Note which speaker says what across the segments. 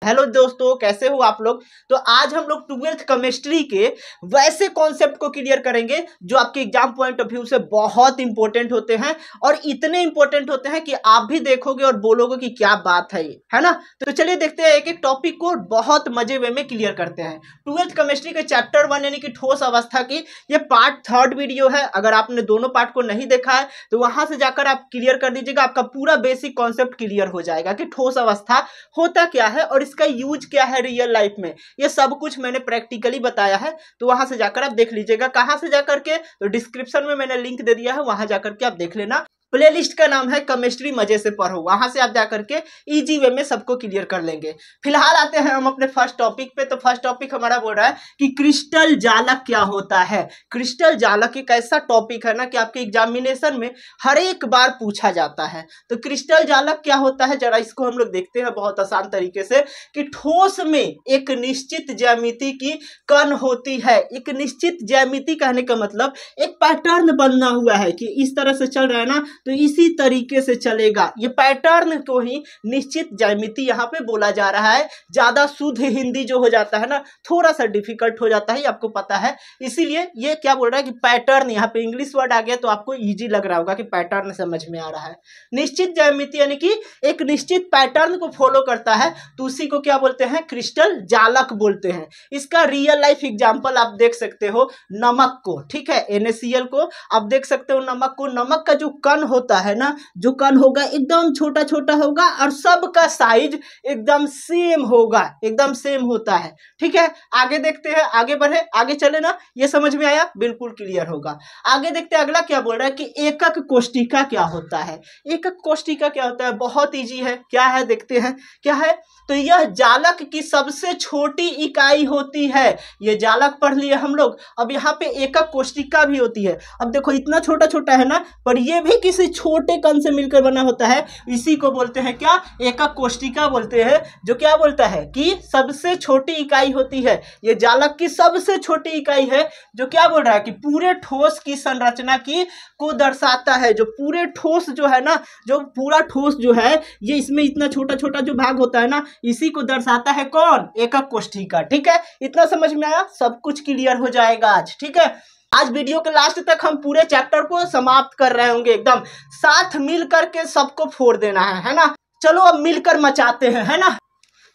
Speaker 1: Hello दोस्तों, कैसे हो आप लोग। तो आज हम लोग 12th केमिस्ट्री के वैसे कॉन्सेप्ट को क्लियर करेंगे जो आपके एग्जाम पॉइंट ऑफ व्यू से बहुत इंपॉर्टेंट होते हैं और इतने इंपॉर्टेंट होते हैं कि आप भी देखोगे और बोलोगे कि क्या बात है ये, है ना। तो चलिए देखते हैं, एक एक टॉपिक को बहुत मजे वे में क्लियर करते हैं। 12th केमिस्ट्री के चैप्टर 1 यानी कि ठोस अवस्था की ये पार्ट 3rd वीडियो है। अगर आपने दोनों पार्ट को नहीं देखा है तो वहां से जाकर आप क्लियर कर दीजिएगा, आपका पूरा बेसिक कॉन्सेप्ट क्लियर हो जाएगा कि ठोस अवस्था होता क्या है और इसका यूज क्या है रियल लाइफ में। ये सब कुछ मैंने प्रैक्टिकली बताया है, तो वहां से जाकर आप देख लीजिएगा। कहां से जाकर के, तो डिस्क्रिप्शन में मैंने लिंक दे दिया है, वहां जाकर के आप देख लेना। प्लेलिस्ट का नाम है केमिस्ट्री मजे से पढ़ो, वहां से आप जाकर के इजी वे में सबको क्लियर कर लेंगे। फिलहाल आते हैं हम अपने फर्स्ट टॉपिक पे। तो फर्स्ट टॉपिक हमारा बोल रहा है कि क्रिस्टल जालक क्या होता है। क्रिस्टल जालक एक ऐसा टॉपिक है ना कि आपके एग्जामिनेशन में हर एक बार पूछा जाता है। तो क्रिस्टल जालक क्या होता है, जरा इसको हम लोग देखते हैं बहुत आसान तरीके से। कि ठोस में एक निश्चित ज्यामिति की कण होती है। एक निश्चित ज्यामिति कहने का मतलब एक पैटर्न बनना हुआ है कि इस तरह से चल रहा है ना, तो इसी तरीके से चलेगा। ये पैटर्न को ही निश्चित ज्यामिति यहाँ पे बोला जा रहा है। ज्यादा शुद्ध हिंदी जो हो जाता है ना, थोड़ा सा डिफिकल्ट हो जाता है, आपको पता है। इसीलिए ये क्या बोल रहा है कि पैटर्न, यहाँ पे इंग्लिश वर्ड आ गया तो आपको इजी लग रहा होगा कि पैटर्न समझ में आ रहा है। निश्चित ज्यामिति यानी कि एक निश्चित पैटर्न को फॉलो करता है, तो उसी को क्या बोलते हैं, क्रिस्टल जालक बोलते हैं। इसका रियल लाइफ एग्जाम्पल आप देख सकते हो नमक को, ठीक है, NaCl को आप देख सकते हो नमक को। नमक का जो कण होता है ना, जो कण होगा एकदम छोटा छोटा होगा और सबका साइज एकदम सेम होगा, एकदम सेम होता है। ठीक है, आगे देखते हैं, आगे बढ़े, आगे चले ना, ये समझ में आया, बिल्कुल क्लियर होगा। आगे देखते हैं अगला क्या बोल रहा है कि एकक कोष्टिका क्या होता है। एकक कोष्टिका क्या होता है, बहुत इजी है। क्या है देखते हैं, क्या है, तो यह जालक की सबसे छोटी इकाई होती है। ये जालक पढ़ लिए हम लोग। अब यहाँ पे एकक कोष्टिका भी होती है। अब देखो इतना छोटा छोटा है ना, पर ये भी किसी छोटे कण से मिलकर बना होता है। इसी को बोलते हैं क्या, एकक कोष्टिका बोलते हैं। जो क्या बोलता है कि सबसे छोटी इकाई होती है, ये जालक की सबसे छोटी इकाई है। जो क्या बोल रहा है कि पूरे ठोस की संरचना की को दर्शाता है। जो पूरे ठोस जो है ना, जो पूरा ठोस जो है, ये इसमें इतना छोटा छोटा जो भाग होता है ना, इसी को दर्शाता है कौन, एकक कोष्टिका। ठीक है, इतना समझ में आया, सब कुछ क्लियर हो जाएगा आज। ठीक है, आज वीडियो के लास्ट तक हम पूरे चैप्टर को समाप्त कर रहे होंगे, एकदम साथ मिल करके सबको फोड़ देना है ना। चलो अब मिलकर मचाते हैं, है ना।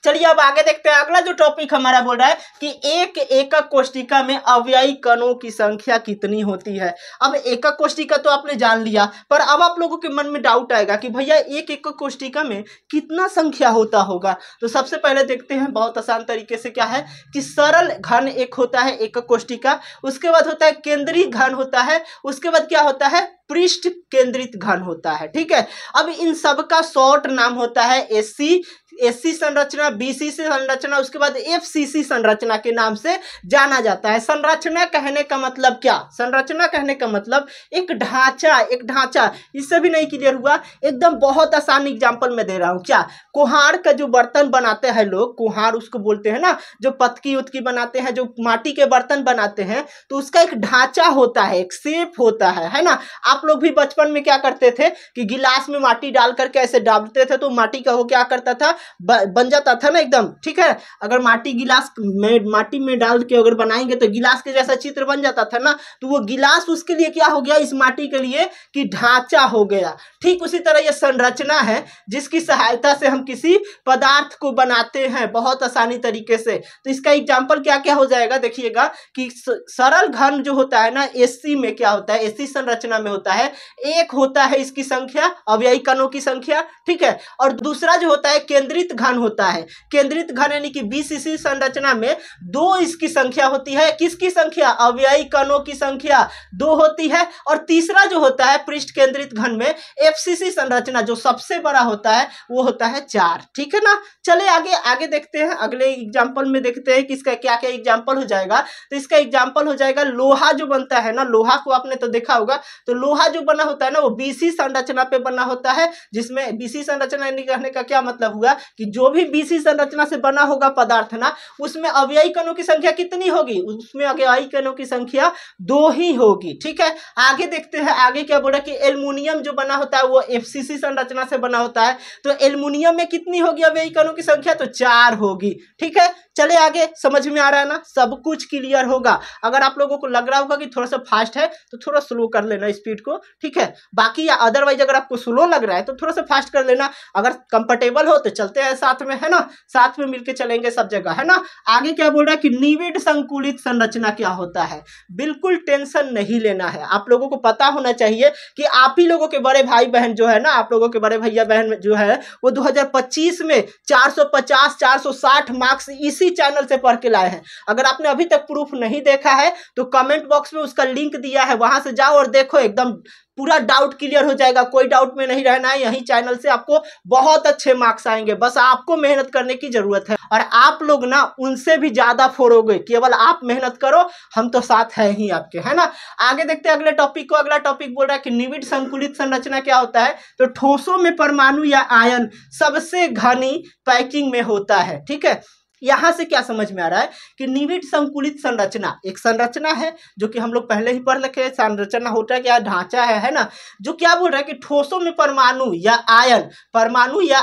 Speaker 1: चलिए अब आगे देखते हैं। अगला जो टॉपिक हमारा बोल रहा है कि एक एकक कोष्टिका में अव्ययी कणों की संख्या कितनी होती है। अब एकक कोष्टिका तो आपने जान लिया, पर अब आप लोगों के मन में डाउट आएगा कि भैया एक एकक कोष्टिका में कितना संख्या होता होगा। तो सबसे पहले देखते हैं बहुत आसान तरीके से, क्या है कि सरल घन एक होता है एकक कोष्टिका, उसके बाद होता है केंद्रीय घन होता है, उसके बाद क्या होता है, पृष्ठ केंद्रित घन होता है। ठीक है, अब इन सब का शॉर्ट नाम होता है एससी संरचना, बीसीसी संरचना, उसके बाद एफसीसी संरचना के नाम से जाना जाता है। संरचना कहने का मतलब क्या, संरचना कहने का मतलब एक ढांचा, एक ढांचा। इससे भी नहीं क्लियर हुआ, एकदम बहुत आसान एग्जांपल मैं दे रहा हूं। क्या, कुम्हार का जो बर्तन बनाते हैं लोग, कुम्हार उसको बोलते हैं ना, जो पतकी उत्की बनाते हैं, जो माटी के बर्तन बनाते हैं, तो उसका एक ढांचा होता है, एक शेप होता है ना। आप लोग भी बचपन में क्या करते थे कि गिलास में माटी डाल करके ऐसे डालते थे, तो माटी का वो क्या करता था, बन जाता था ना एकदम। ठीक है, अगर माटी में डाल के अगर बनाएंगे तो गिलास के जैसा चित्र बन जाता था ना, तो वो गिलास उसके लिए क्या हो गया, इस माटी के लिए कि ढांचा हो गया। ठीक उसी तरह ये संरचना है जिसकी सहायता से हम किसी पदार्थ को बनाते हैं बहुत आसानी तरीके से। तो इसका एग्जाम्पल क्या क्या हो जाएगा, देखिएगा कि सरल घन जो होता है ना, एससी में क्या होता है, एससी संरचना में होता है, एक होता है इसकी संख्या, अव्ययी कणों की संख्या। ठीक है, और दूसरा जो होता है केंद्रित घन होता है। केंद्रित घन यानी कि बीसीसी संरचना में 2 इसकी संख्या होती है। किसकी संख्या, अव्ययी कणों की संख्या 2 होती है। और तीसरा जो होता है पृष्ठ केंद्रित घन में, एफसीसी संरचना, जो सबसे बड़ा होता है, वो होता है 4। ठीक है ना। चले आगे, आगे देखते हैं, अगले एग्जाम्पल में देखते हैं कि इसका क्या क्या एग्जाम्पल हो जाएगा। तो इसका एग्जाम्पल हो जाएगा लोहा जो बनता है ना, लोहा को आपने तो देखा होगा। तो लोहा जो बना होता है ना, वो बीसी संरचना पे बना होता है, जिसमें बीसी संरचना कहने का क्या मतलब हुआ कि जो भी बीसी संरचना से बना होगा पदार्थ ना, उसमें अव्ययी कणों की संख्या कितनी होगी, उसमें अव्ययी कणों की संख्या 2 ही होगी। ठीक है, आगे देखते हैं, आगे क्या बोला कि एल्युमिनियम जो बना होता है वो एफसीसी संरचना से बना होता है, तो एल्युमिनियम में कितनी होगी अव्ययी कणों की संख्या, तो 4 होगी। ठीक है, चले आगे, समझ में आ रहा है ना, सब कुछ क्लियर होगा। अगर आप लोगों को लग रहा होगा कि थोड़ा सा फास्ट है तो थोड़ा स्लो कर लेना स्पीड को। ठीक है, बाकी या अदरवाइज अगर आपको स्लो लग रहा है तो थोड़ा सा फास्ट कर लेना। अगर कंफर्टेबल हो तो चलते हैं साथ में, है ना, साथ में मिलके चलेंगे सब जगह, है ना। आगे क्या बोल रहा है कि निविड संकुलित संरचना क्या होता है। बिल्कुल टेंशन नहीं लेना है, आप लोगों को पता होना चाहिए कि आप ही लोगों के बड़े भाई बहन जो है ना, आप लोगों के बड़े भैया बहन जो है वो 2025 में 450 460 मार्क्स इसी चैनल से पढ़ के लाए हैं। अगर आपने अभी तक प्रूफ नहीं देखा है तो कमेंट बॉक्स में उसका लिंक दिया है, वहां से जाओ और देखो, एकदम पूरा डाउट क्लियर हो जाएगा। कोई डाउट में नहीं रहना है, यही चैनल से आपको बहुत अच्छे मार्क्स आएंगे, बस आपको मेहनत करने की जरूरत है। और आप लोग ना उनसे भी ज्यादा फोड़ोगे, केवल आप मेहनत करो, हम तो साथ है ही आपके, है ना। आगे देखते हैं अगले टॉपिक को। अगला टॉपिक बोल रहा है कि निविड संकुलित संरचना क्या होता है, तो ठोसों में परमाणु या आयन सबसे घनी पैकिंग में होता है। ठीक है, यहां से क्या समझ में आ रहा है कि निविड संकुलित संरचना एक संरचना है जो कि हम लोग पहले ही पढ़ रखे हैं। संरचना होता है क्या, ढांचा है ना, जो क्या बोल रहा है कि ठोसों में परमाणु या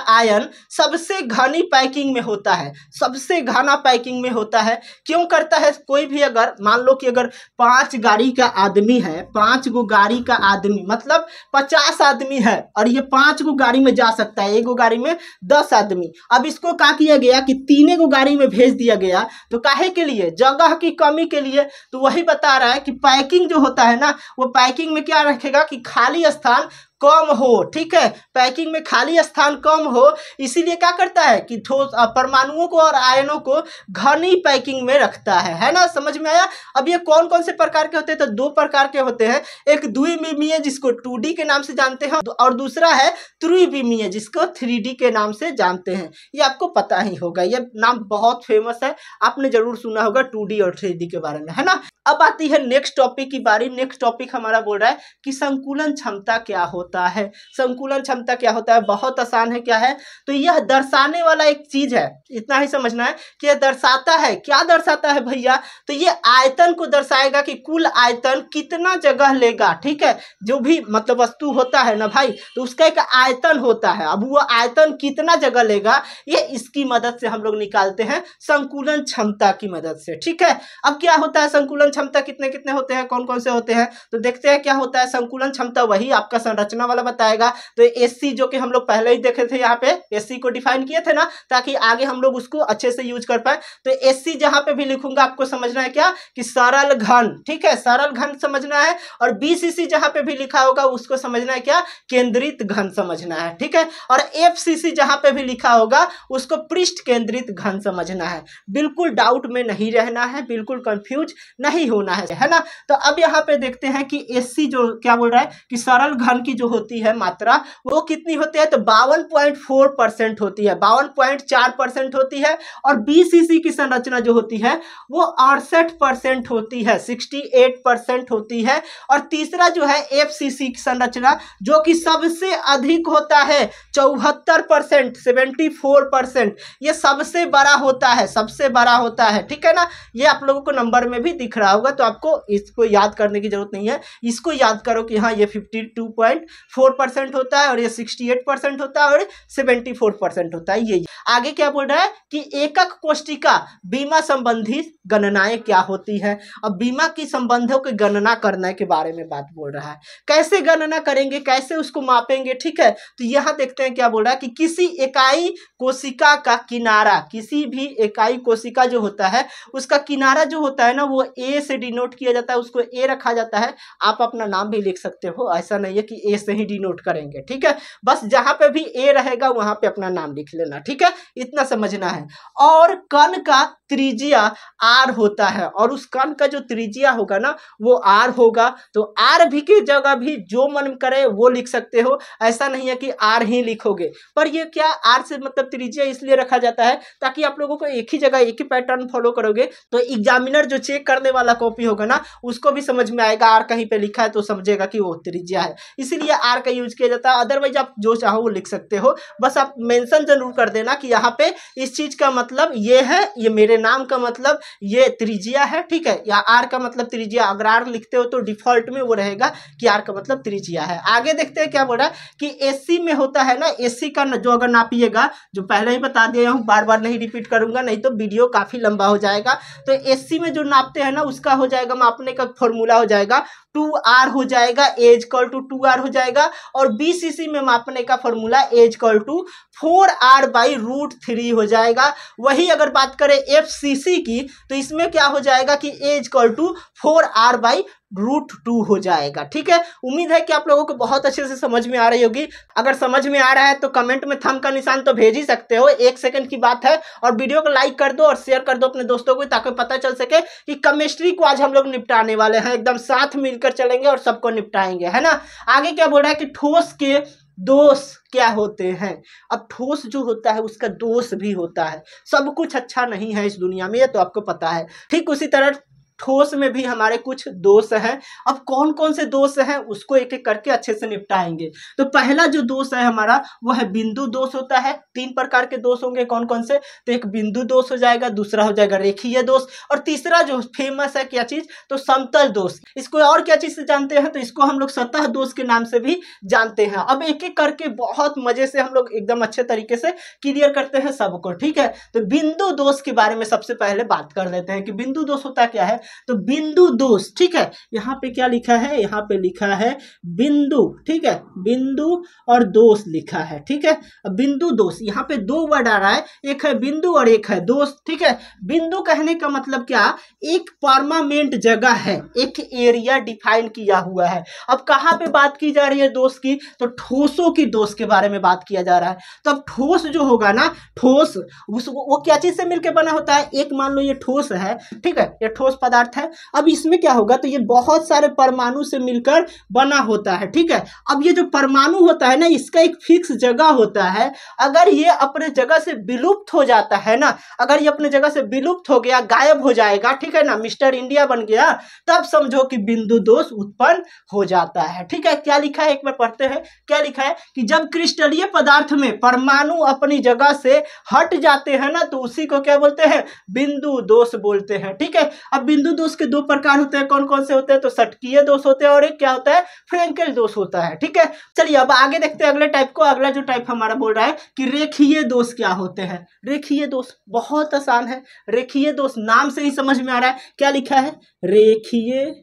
Speaker 1: आयन सबसे घनी पैकिंग में होता है, सबसे घना पैकिंग में होता है। क्यों करता है, कोई भी अगर मान लो कि अगर 5 गाड़ी का आदमी है, 5 गो गाड़ी का आदमी मतलब 50 आदमी है, और ये 5 गो गाड़ी में जा सकता है, 1 गो गाड़ी में 10 आदमी। अब इसको क्या किया गया कि 3 गो गाड़ी में भेज दिया गया, तो काहे के लिए, जगह की कमी के लिए। तो वही बता रहा है कि पैकिंग जो होता है ना, वो पैकिंग में क्या रखेगा कि खाली स्थान कम हो। ठीक है, पैकिंग में खाली स्थान कम हो, इसीलिए क्या करता है कि परमाणुओं को और आयनों को घनी पैकिंग में रखता है ना। समझ में आया। अब ये कौन कौन से प्रकार के होते हैं, तो 2 प्रकार के होते हैं। एक द्विविमीय जिसको 2D के नाम से जानते हैं, और दूसरा है त्रिविमीय जिसको 3D के नाम से जानते हैं। ये आपको पता ही होगा, ये नाम बहुत फेमस है, आपने जरूर सुना होगा 2D और 3D के बारे में, है ना। अब आती है नेक्स्ट टॉपिक की बारी। नेक्स्ट टॉपिक हमारा बोल रहा है कि संकुलन क्षमता क्या होता है। संकुलन क्षमता क्या होता है, बहुत आसान है। क्या है, तो यह दर्शाने वाला एक चीज है, इतना ही समझना है कि यह दर्शाता है। क्या दर्शाता है भैया, तो ये आयतन को दर्शाएगा कि कुल आयतन कितना जगह लेगा। ठीक है, जो भी मतलब वस्तु होता है ना भाई, तो उसका एक आयतन होता है। अब वो आयतन कितना जगह लेगा, ये इसकी मदद से हम लोग निकालते हैं, संकुलन क्षमता की मदद से। ठीक है, अब क्या होता है संकुलन क्षमता, कितने कितने होते हैं, कौन कौन से होते हैं, तो देखते हैं क्या होता है। संकुलन क्षमता वही आपका संरचना वाला बताएगा। तो एससी जो कि हम लोग पहले ही देखे थे, यहाँ पे एससी को डिफाइन किए थे ना, ताकि आगे हम लोग उसको अच्छे से यूज कर पाए। तो एससी जहां पे भी लिखूंगा आपको समझना है क्या, कि सरल घन। ठीक है, सरल घन समझना है। और बीसीसी जहां पे भी लिखा होगा उसको समझना है क्या, केंद्रित घन समझना है। ठीक है, और एफसीसी जहां पे भी लिखा होगा उसको पृष्ठ केंद्रित घन समझना है। बिल्कुल डाउट में नहीं रहना है, बिल्कुल कंफ्यूज नहीं होना है ना। तो अब यहाँ पे देखते हैं कि एससी जो क्या बोल रहा है कि सरल घन की जो होती है मात्रा, वो कितनी होती है, तो 52.4% होती है, 52.4% होती है। और बीसीसी की संरचना जो होती है वो 68% होती है, 68% होती है। और तीसरा जो है एफसीसी की संरचना जो कि सबसे अधिक होता है, 74%, 74%, ये सबसे बड़ा होता है, सबसे बड़ा होता है। ठीक है ना, ये आप लोगों को नंबर में भी दिख रहा होगा, तो आपको इसको याद करने की जरूरत नहीं है। इसको याद करो कि हाँ ये 52.4% होता है, और ये 68% होता है, और 74% होता है। ये आगे क्या बोल रहा है कि एकक कोष्टिका बीमा संबंधी गणनाएं क्या होती है। अब बीमा की संबंधों की गणना करने के बारे में बात बोल रहा है, कैसे गणना करेंगे, कैसे उसको मापेंगे। ठीक है, तो यहां देखते हैं क्या बोल रहा है कि किसी इकाई कोशिका का किनारा, किसी भी इकाई कोशिका जो होता है उसका किनारा जो होता है ना, वो ए से डिनोट किया जाता है, उसको ए रखा जाता है। आप अपना नाम भी लिख सकते हो, ऐसा नहीं है कि ए से ही डिनोट करेंगे। ठीक है, बस जहां पे भी ए रहेगा वहां पे अपना नाम लिख लेना। ठीक है, इतना समझना है। और कण का त्रिज्या आर होता है, और उस कण का जो त्रिज्या होगा ना वो आर होगा। तो आर भी की जगह भी जो मन करे वो लिख सकते हो, ऐसा नहीं है कि आर ही लिखोगे। पर ये क्या, आर से मतलब त्रिज्या इसलिए रखा जाता है ताकि आप लोगों को एक ही जगह एक ही पैटर्न फॉलो करोगे, तो एग्जामिनर जो चेक करने वाला कॉपी होगा ना उसको भी समझ में आएगा, आर कहीं पे लिखा है तो समझेगा कि वो त्रिज्या है, इसीलिए आर का यूज किया जाता है। अदरवाइज आप जो चाहो वो लिख सकते हो, बस आप मेंशन जरूर कर देना कि यहाँ पे इस चीज का मतलब ये है, ये मेरे नाम का मतलब ये त्रिज्या है, ठीक है, या आर का मतलब त्रिज्या। अगर आर लिखते हो तो डिफॉल्ट में वो रहेगा कि आर का मतलब त्रिज्या है। आगे देखते हैं क्या बोल रहा है कि एससी में होता है ना, एससी का जो अगर नापिएगा, जो पहले ही बता दिया हूँ, बार बार नहीं रिपीट करूंगा नहीं तो वीडियो काफी लंबा हो जाएगा। तो एससी में जो नापते हैं ना उसका हो जाएगा, मापने का फॉर्मूला हो जाएगा 2r हो जाएगा, एज कॉल टू 2r हो जाएगा। और बीसीसी में मापने का formula as call to 4r/√3 हो जाएगा। वही अगर बात करें एफसीसी की तो इसमें क्या हो जाएगा कि एज कॉल टू 4r/√2 हो जाएगा। ठीक है, उम्मीद है कि आप लोगों को बहुत अच्छे से समझ में आ रही होगी। अगर समझ में आ रहा है तो कमेंट में थंब का निशान तो भेज ही सकते हो, 1 सेकंड की बात है। और वीडियो को लाइक कर दो और शेयर कर दो अपने दोस्तों को, ताकि पता चल सके कि केमिस्ट्री को आज हम लोग निपटाने वाले हैं, एकदम साथ मिलकर चलेंगे और सबको निपटाएंगे, है ना। आगे क्या बोल रहा है कि ठोस के दोष क्या होते हैं। अब ठोस जो होता है उसका दोष भी होता है, सब कुछ अच्छा नहीं है इस दुनिया में, ये तो आपको पता है। ठीक उसी तरह ठोस में भी हमारे कुछ दोष हैं। अब कौन कौन से दोष हैं उसको एक एक करके अच्छे से निपटाएंगे। तो पहला जो दोष है हमारा वो है बिंदु दोष होता है। 3 प्रकार के दोष होंगे, कौन कौन से, तो एक बिंदु दोष हो जाएगा, दूसरा हो जाएगा रेखीय दोष, और तीसरा जो फेमस है क्या चीज, तो समतल दोष। इसको और क्या चीज से जानते हैं, तो इसको हम लोग सतह दोष के नाम से भी जानते हैं। अब एक एक करके बहुत मजे से हम लोग एकदम अच्छे तरीके से क्लियर करते हैं सबको। ठीक है, तो बिंदु दोष के बारे में सबसे पहले बात कर लेते हैं कि बिंदु दोष होता क्या है। तो बिंदु दोष, ठीक है, यहाँ पे क्या लिखा है, यहाँ पे लिखा है बिंदु, ठीक है, बिंदु और दोष लिखा है। ठीक है, अब बिंदु दोष, यहाँ पे 2 वर्ड आ रहा है, एक है बिंदु और एक है दोष। ठीक है, बिंदु कहने का मतलब क्या, एक परमानेंट जगह है, एक एरिया डिफाइन किया हुआ है। अब कहाँ पे बात की जा रही है दोष की, तो ठोसों की दोष के बारे में बात किया जा रहा है। तो अब ठोस जो होगा ना, ठोस वो क्या चीज से मिलकर बना होता है, एक मान लो ये ठोस है, ठीक है, ये ठोस पदार्थ है। अब इसमें क्या होगा, तो ये बहुत सारे परमाणु से मिलकर बना होता है। ठीक है, अब ये जो परमाणु होता है ना, इसका एक फिक्स जगह होता है। अगर ये अपने जगह से विलुप्त हो जाता है ना, अगर ये अपने जगह से विलुप्त हो गया, गायब हो जाएगा, ठीक है ना, मिस्टर इंडिया बन गया, तब समझो कि बिंदु दोष उत्पन्न हो जाता है। ठीक है, क्या लिखा है एक बार पढ़ते हैं, क्या लिखा है कि जब क्रिस्टलीय पदार्थ में परमाणु अपनी जगह से हट जाते हैं ना, तो उसी को क्या बोलते हैं, बिंदु दोष बोलते हैं। ठीक है, अब बिंदु दोष के 2 प्रकार होते हैं, कौन कौन से होते हैं, तो षटकीय दोष होते हैं और एक क्या होता है, फ्रेंकेल दोष होता है। ठीक है, चलिए अब आगे देखते हैं अगले टाइप को। अगला जो टाइप हमारा बोल रहा है कि रेखीय दोष क्या होते हैं। रेखीय दोष बहुत आसान है, रेखीय दोष नाम से ही समझ में आ रहा है, क्या लिखा है, रेखीय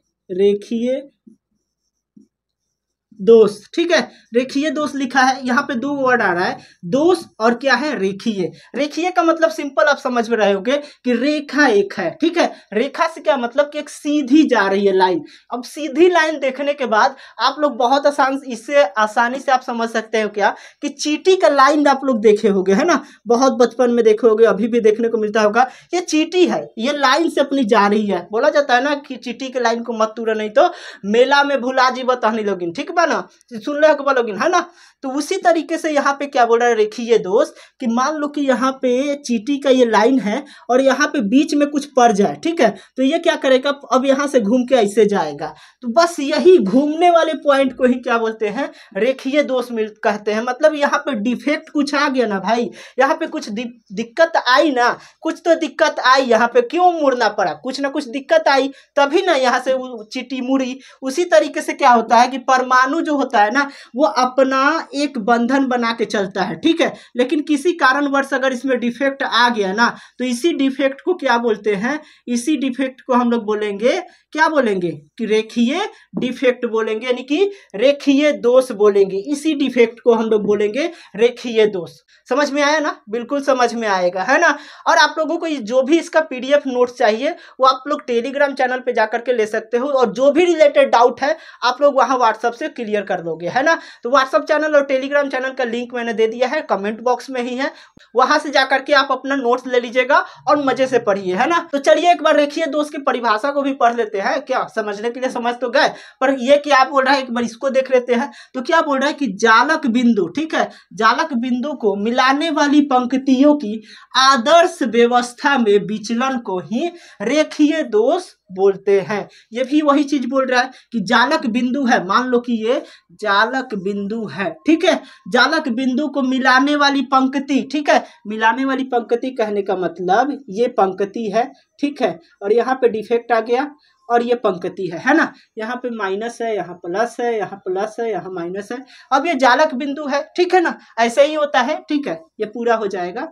Speaker 1: दोष। ठीक है, रेखीय दोष लिखा है, यहाँ पे 2 वर्ड आ रहा है, दोष और क्या है, रेखीय। रेखीय का मतलब सिंपल आप समझ में रहे होगे कि रेखा एक है। ठीक है, रेखा से क्या मतलब कि एक सीधी जा रही है लाइन। अब सीधी लाइन देखने के बाद आप लोग बहुत आसानी से आप समझ सकते हो क्या, कि चींटी का लाइन आप लोग देखे होंगे, है ना, बहुत बचपन में देखे होंगे, अभी भी देखने को मिलता होगा। ये चींटी है, ये लाइन से अपनी जा रही है। बोला जाता है ना कि चींटी के लाइन को मत तोड़ो नहीं तो मेला में भुला जी बताने लोगिन, ठीक है ना, सुन रहे हो लोगिन, है ना। तो उसी तरीके से यहाँ पे क्या बोल रहा है रेखीय दोष, कि मान लो कि यहाँ पे चींटी का ये लाइन है और यहाँ पे बीच में कुछ पड़ जाए, ठीक है, तो ये क्या करेगा, अब यहाँ से घूम के ऐसे जाएगा। तो बस यही घूमने वाले पॉइंट को ही क्या बोलते हैं, रेखीय दोष कहते हैं। मतलब यहाँ पे डिफेक्ट कुछ आ गया ना भाई, यहाँ पे कुछ दिक्कत आई ना, कुछ तो दिक्कत आई, यहाँ पे क्यों मुड़ना पड़ा, कुछ ना कुछ दिक्कत आई, तभी ना यहाँ से चींटी मुड़ी। उसी तरीके से क्या होता है कि परमाणु जो होता है ना, वो अपना एक बंधन बना के चलता है। ठीक है, लेकिन किसी कारणवश अगर इसमें डिफेक्ट आ गया ना, तो इसी डिफेक्ट को क्या बोलते हैं, इसी डिफेक्ट को हम लोग बोलेंगे, क्या बोलेंगे, कि रेखीय डिफेक्ट बोलेंगे, यानी कि रेखीय दोष बोलेंगे। इसी डिफेक्ट को हम लोग बोलेंगे रेखीय दोष। समझ में आया ना, बिल्कुल समझ में आएगा, है ना। और आप लोगों को जो भी इसका PDF नोट चाहिए वो आप लोग टेलीग्राम चैनल पे जाकर के ले सकते हो, और जो भी रिलेटेड डाउट है आप लोग वहां व्हाट्सएप से क्लियर कर दोगे, है ना। तो व्हाट्सएप चैनल और टेलीग्राम चैनल का लिंक मैंने दे दिया है, कमेंट बॉक्स में ही है, वहां से जाकर के आप अपना नोट्स ले लीजिएगा और मजे से पढ़िए, है ना। तो चलिए एक बार रेखीय दोष की परिभाषा को भी पढ़ लेते हैं, क्या समझने के लिए समझ तो गए, पर ये क्या बोल रहा है एक बार इसको देख लेते हैं। तो क्या बोल रहा है कि जालक बिंदु, ठीक है, जालक बिंदु को मिलाने वाली पंक्तियों की आदर्श व्यवस्था में विचलन को ही रेखीय दोष बोलते हैं। ये भी वही चीज बोल रहा है कि जालक बिंदु है, मान लो कि ये जालक बिंदु है, ठीक है, जालक बिंदु को मिलाने वाली पंक्ति, ठीक है, मिलाने वाली पंक्ति कहने का मतलब ये पंक्ति है, ठीक है, और यहाँ पे डिफेक्ट आ गया और ये पंक्ति है ना, यहाँ पे माइनस है, यहाँ प्लस है, यहाँ प्लस है, यहाँ माइनस है, अब ये जालक बिंदु है, ठीक है ना, ऐसे ही होता है, ठीक है, ये पूरा हो जाएगा,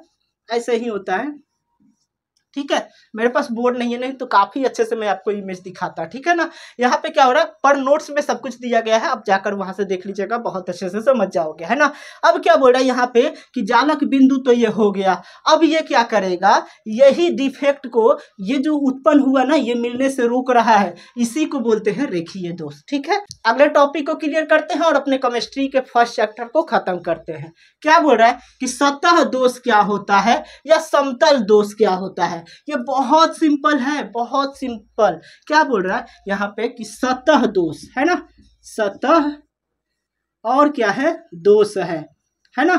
Speaker 1: ऐसे ही होता है, ठीक है। मेरे पास बोर्ड नहीं है, नहीं तो काफी अच्छे से मैं आपको इमेज दिखाता, ठीक है ना। यहाँ पे क्या हो रहा है, पर नोट्स में सब कुछ दिया गया है, अब जाकर वहां से देख लीजिएगा, बहुत अच्छे से समझ जाओगे, है ना। अब क्या बोल रहा है यहाँ पे कि जालक बिंदु तो ये हो गया, अब ये क्या करेगा, यही डिफेक्ट को, ये जो उत्पन्न हुआ ना, ये मिलने से रोक रहा है, इसी को बोलते हैं रेखीय दोष, ठीक है। अगले टॉपिक को क्लियर करते हैं और अपने केमिस्ट्री के फर्स्ट चैप्टर को खत्म करते हैं। क्या बोल रहा है कि सतह दोष क्या होता है या समतल दोष क्या होता है। ये बहुत सिंपल है, बहुत सिंपल। क्या बोल रहा है यहाँ पे कि सतह दोष है ना, सतह और क्या है, दोष है ना,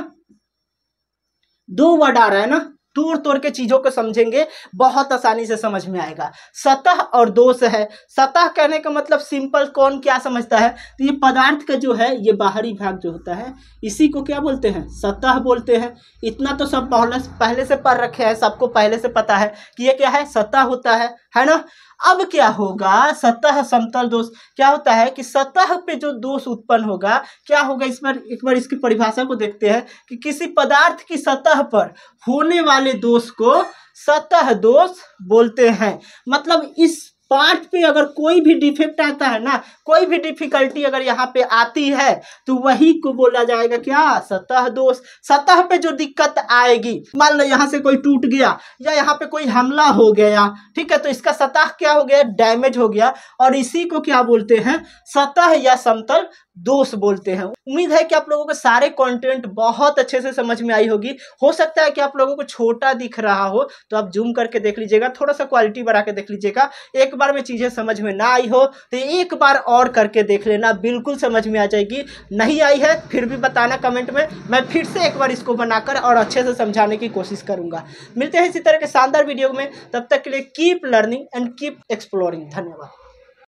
Speaker 1: दो वर्ड आ रहा है ना, तोड़ तोड़ के चीजों को समझेंगे, बहुत आसानी से समझ में आएगा। सतह और दोष है, सतह कहने का मतलब सिंपल कौन क्या समझता है, तो ये पदार्थ का जो है ये बाहरी भाग जो होता है, इसी को क्या बोलते हैं, सतह बोलते हैं। इतना तो सब पहले से पढ़ रखे हैं, सबको पहले से पता है कि ये क्या है, सतह होता है ना। अब क्या होगा, सतह समतल दोष क्या होता है कि सतह पे जो दोष उत्पन्न होगा, क्या होगा, इस पर एक बार इसकी परिभाषा को देखते हैं कि किसी पदार्थ की सतह पर होने वाले दोष को सतह दोष बोलते हैं। मतलब इस पार्ट पे अगर कोई भी डिफेक्ट आता है ना, कोई भी डिफिकल्टी अगर यहाँ पे आती है तो वही को बोला जाएगा क्या, सतह दोष। सतह पे जो दिक्कत आएगी, मान लो यहाँ से कोई टूट गया या यहाँ पे कोई हमला हो गया, ठीक है, तो इसका सतह क्या हो गया, डैमेज हो गया, और इसी को क्या बोलते हैं, सतह या समतल दोष बोलते हैं। उम्मीद है कि आप लोगों को सारे कंटेंट बहुत अच्छे से समझ में आई होगी। हो सकता है कि आप लोगों को छोटा दिख रहा हो तो आप जूम करके देख लीजिएगा, थोड़ा सा क्वालिटी बढ़ा के देख लीजिएगा। एक बार में चीजें समझ में ना आई हो तो एक बार और करके देख लेना, बिल्कुल समझ में आ जाएगी। नहीं आई है फिर भी बताना कमेंट में, मैं फिर से एक बार इसको बनाकर और अच्छे से समझाने की कोशिश करूंगा। मिलते हैं इसी तरह के शानदार वीडियो में, तब तक के लिए keep learning and keep exploring. धन्यवाद।